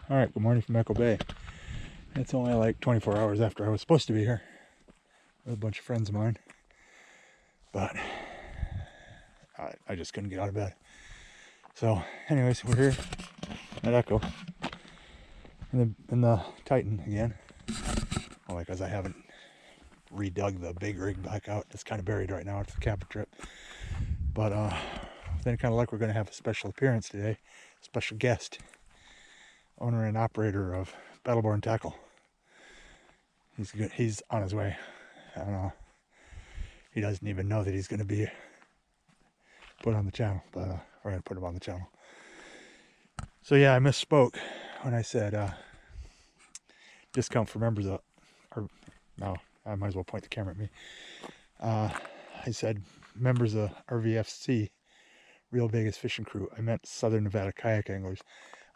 Alright, good morning from Echo Bay. It's only like 24 hours after I was supposed to be here with a bunch of friends of mine. But I just couldn't get out of bed. So anyways, we're here at Echo in the Titan again. Only because I haven't redug the big rig back out. It's kind of buried right now. It's a camping trip. But then kind of like we're going to have a special appearance today. Special guest. Owner and operator of Battleborn Tackle. He's good. He's on his way. I don't know. He doesn't even know that he's going to be put on the channel, but we're going to put him on the channel. So yeah, I misspoke when I said discount for members of, or no, I might as well point the camera at me. I said members of RVFC, Real Vegas Fishing Crew. I meant Southern Nevada Kayak Anglers.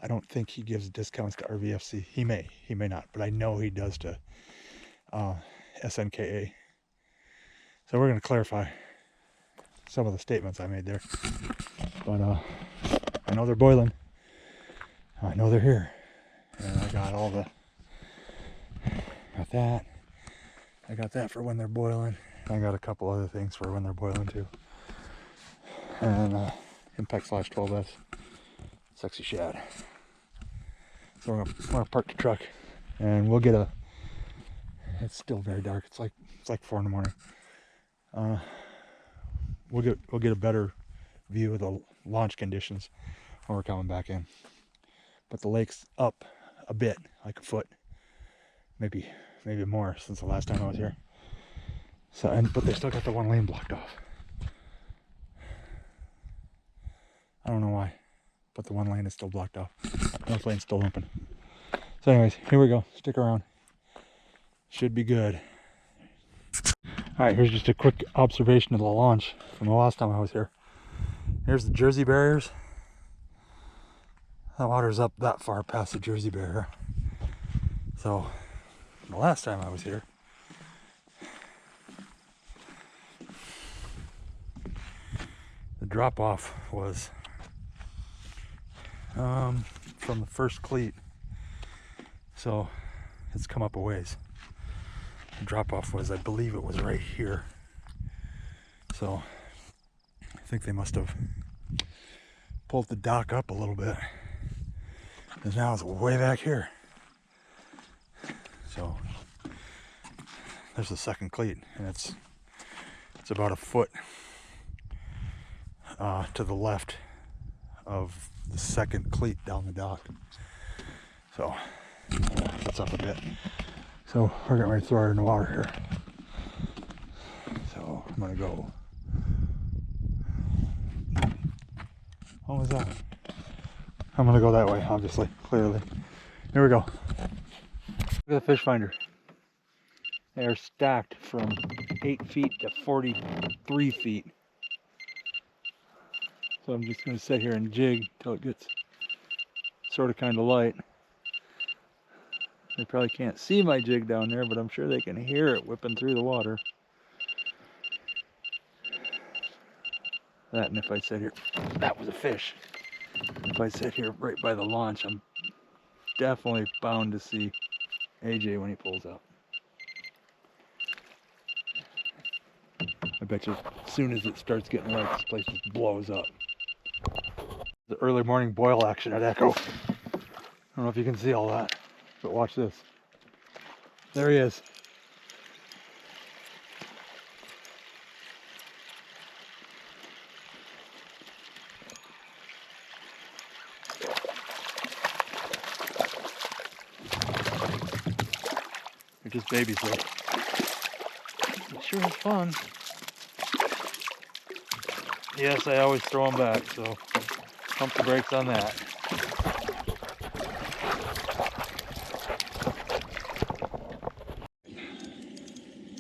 I don't think he gives discounts to RVFC. He may not, but I know he does to SNKA. So we're going to clarify some of the statements I made there. But I know they're boiling. I know they're here. And I got all the, got that. I got that for when they're boiling. I got a couple other things for when they're boiling too. And Impact Slash 12S. Sexy shad. So we're gonna park the truck and we'll get a, it's still very dark. It's like 4 in the morning. We'll get a better view of the launch conditions when we're coming back in. But the lake's up a bit, like a foot, maybe more since the last time I was here. So, but they still got the one lane blocked off. I don't know why, but the one lane is still blocked off. North lane's still open. So anyways, here we go. Stick around. Should be good. Alright, here's just a quick observation of the launch from the last time I was here. Here's the Jersey barriers. The water's up that far past the Jersey barrier. So, the last time I was here, the drop off was from the first cleat. So, it's come up a ways. The drop off was, I believe it was right here. So, I think they must have pulled the dock up a little bit. Because now it's way back here. So, there's the second cleat, and it's about a foot to the left of the second cleat down the dock. So, that's up a bit. So we're getting ready to throw her in the water here. So I'm gonna go. What was that? I'm gonna go that way, obviously, clearly. Here we go. Look at the fish finder. They are stacked from 8 feet to 43 feet. So I'm just gonna sit here and jig till it gets sort of kind of light. They probably can't see my jig down there, but I'm sure they can hear it whipping through the water. That, and if I sit here, that was a fish. If I sit here right by the launch, I'm definitely bound to see AJ when he pulls up. I bet you as soon as it starts getting light, this place just blows up. The early morning boil action at Echo. I don't know if you can see all that. But watch this. There he is. They're just babies though. It sure is fun. Yes, I always throw them back, so pump the brakes on that.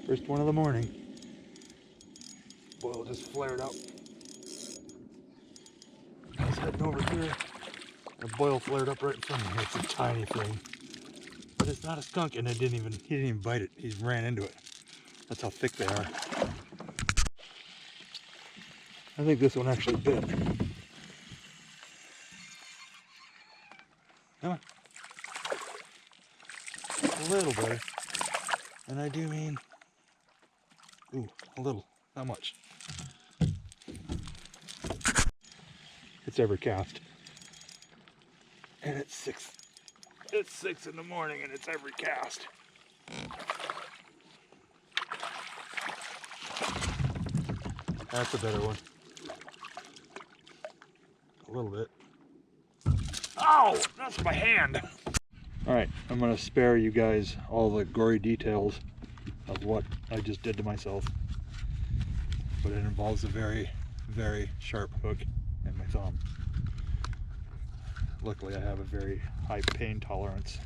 First one of the morning. Boil just flared up. I was heading over here. The boil flared up right in front of me. It's a tiny thing. But it's not a skunk, and he didn't even bite it. He ran into it. That's how thick they are. I think this one actually bit. Come on. a little better. And I do mean, ooh, a little, not much. It's every cast. And it's 6 in the morning and it's every cast. That's a better one. A little bit. Oh, that's my hand. All right, I'm gonna spare you guys all the gory details of what I just did to myself. But it involves a very, very sharp hook and my thumb. Luckily, I have a very high pain tolerance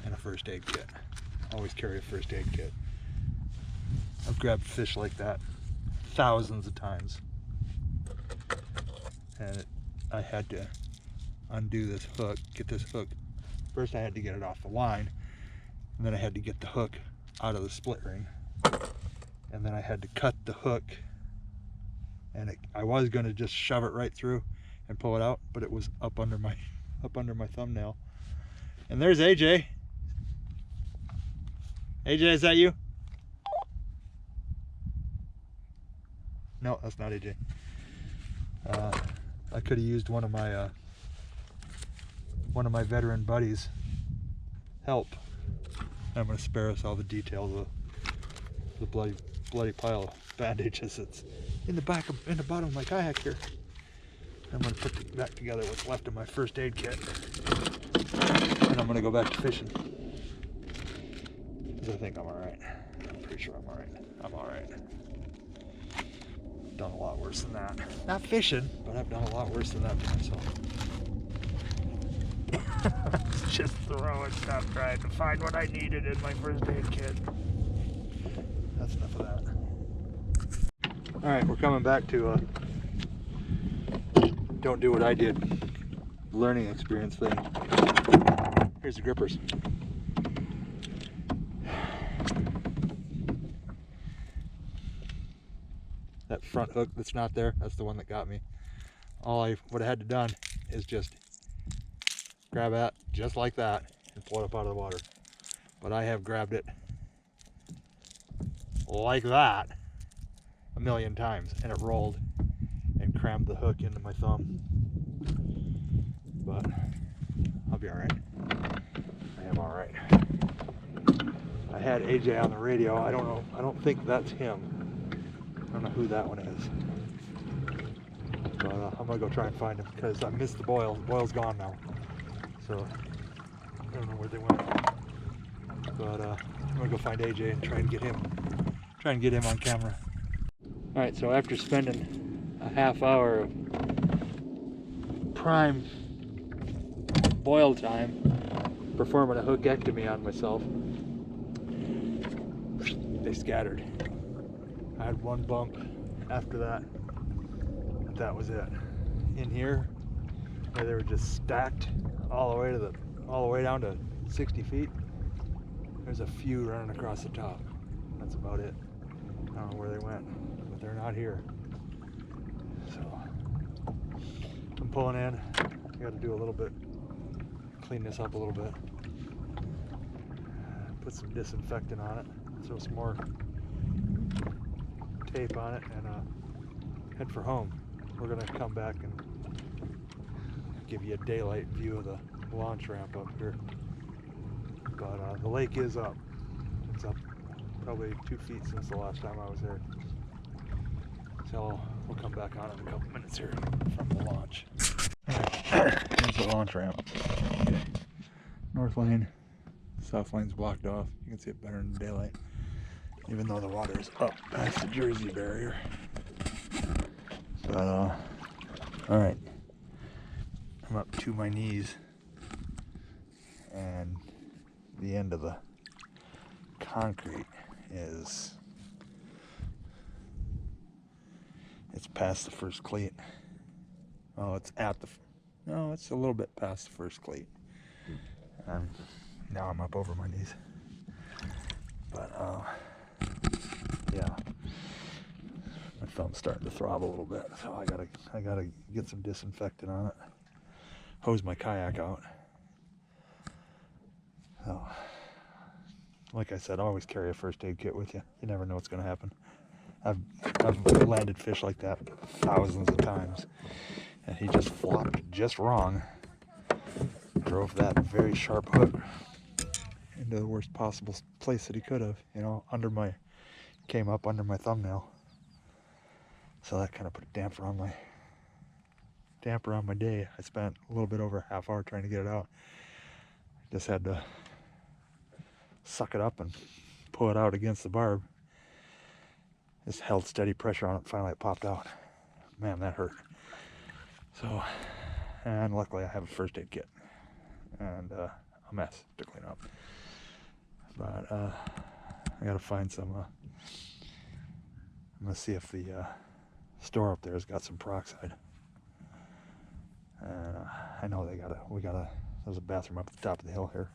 and a first aid kit. Always carry a first aid kit. I've grabbed fish like that thousands of times. And I had to undo this hook, get this hook. First I had to get it off the line, and then I had to get the hook out of the split ring. And then I had to cut the hook, and I was going to just shove it right through and pull it out, but it was up under my thumbnail. And there's AJ. AJ, is that you? No, that's not AJ. I could have used one of my veteran buddies' help. I'm going to spare us all the details of the bloody pile of bandages that's in the bottom of my kayak here. I'm going to put back together what's left of my first aid kit, and I'm going to go back to fishing. Because I think I'm all right. I'm pretty sure I'm all right. I'm all right. Done a lot worse than that. Not fishing, but I've done a lot worse than that to myself. Just throwing stuff, trying to find what I needed in my first aid kit. That's enough of that. Alright, we're coming back to don't do what I did learning experience thing. Here's the grippers. That front hook that's not there, that's the one that got me. All I would have had to done is just grab that just like that and pull it up out of the water. But I have grabbed it like that a million times, and it rolled and crammed the hook into my thumb. But I'll be all right. I am all right. I had AJ on the radio. I don't know. I don't think that's him. I don't know who that one is. But I'm gonna go try and find him because I missed the boil. The boil's gone now. So I don't know where they went. But I'm gonna go find AJ and try and get him on camera. All right, so after spending a half hour of prime boil time performing a hookectomy on myself, they scattered. I had one bump after that, but that was it. In here, where they were just stacked all the way down to 60 feet. There's a few running across the top. That's about it. I don't know where they went, but they're not here. So I'm pulling in. I got to do a little bit, clean this up a little bit. Put some disinfectant on it. Throw some more tape on it, and head for home. We're gonna come back and give you a daylight view of the launch ramp up here. But the lake is up. It's up probably 2 feet since the last time I was there. So we'll come back on in a couple minutes here from the launch. Here's the launch ramp. Okay. North lane, south lane's blocked off. You can see it better in the daylight, even though the water is up past the Jersey barrier. But all right, I'm up to my knees, and the end of the concrete is, it's past the first cleat. Oh, it's at the, no, it's a little bit past the first cleat. And now I'm up over my knees. But yeah, my thumb's starting to throb a little bit, so I gotta get some disinfectant on it. Hose my kayak out. So, like I said, always carry a first aid kit with you. You never know what's going to happen. I've landed fish like that thousands of times, and he just flopped just wrong. Drove that very sharp hook into the worst possible place that he could have, you know, came up under my thumbnail. So that kind of put a damper on my day. I spent a little bit over a half hour trying to get it out. Just had to suck it up and pull it out against the barb. Just held steady pressure on it. Finally it popped out. Man, that hurt. So, and luckily I have a first aid kit and a mess to clean up. But I gotta find some. I'm gonna see if the store up there has got some peroxide. And I know there's a bathroom up at the top of the hill here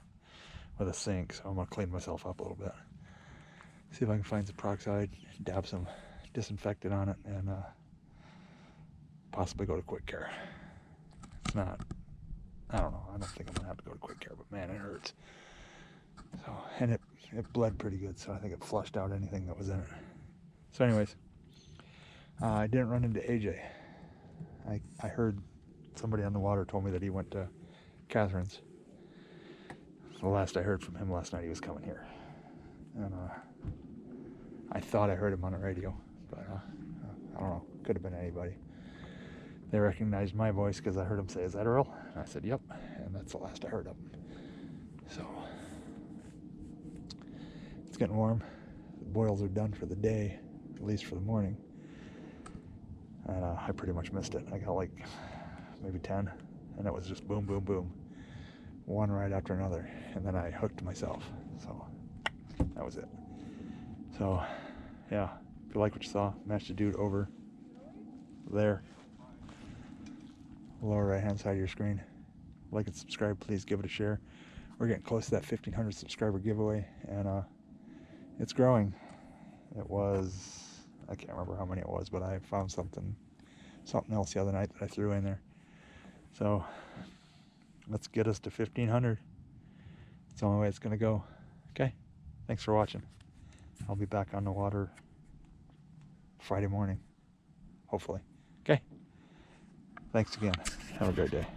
with a sink, so I'm gonna clean myself up a little bit. See if I can find some peroxide, dab some disinfectant on it, and possibly go to Quick Care. It's not, I don't know, I don't think I'm gonna have to go to Quick Care, but man, it hurts. So, and it bled pretty good, so I think it flushed out anything that was in it. So anyways, I didn't run into AJ. I heard somebody on the water told me that he went to Catherine's. The last I heard from him last night, he was coming here. And I thought I heard him on the radio, but I don't know, could have been anybody. They recognized my voice because I heard him say, "Is that Earl?" And I said, "Yep," and that's the last I heard of him. So, it's getting warm. The boils are done for the day, at least for the morning. And I pretty much missed it. I got like maybe 10, and it was just boom, boom, boom. One right after another, and then I hooked myself. So, that was it. So, yeah, if you like what you saw, match the dude over there. Lower right hand side of your screen. Like and subscribe, please give it a share. We're getting close to that 1,500 subscriber giveaway, and it's growing. It was, I can't remember how many it was, but I found something else the other night that I threw in there. So let's get us to 1,500. It's the only way it's gonna go. Okay, thanks for watching. I'll be back on the water Friday morning, hopefully. Okay, thanks again. Have a great day.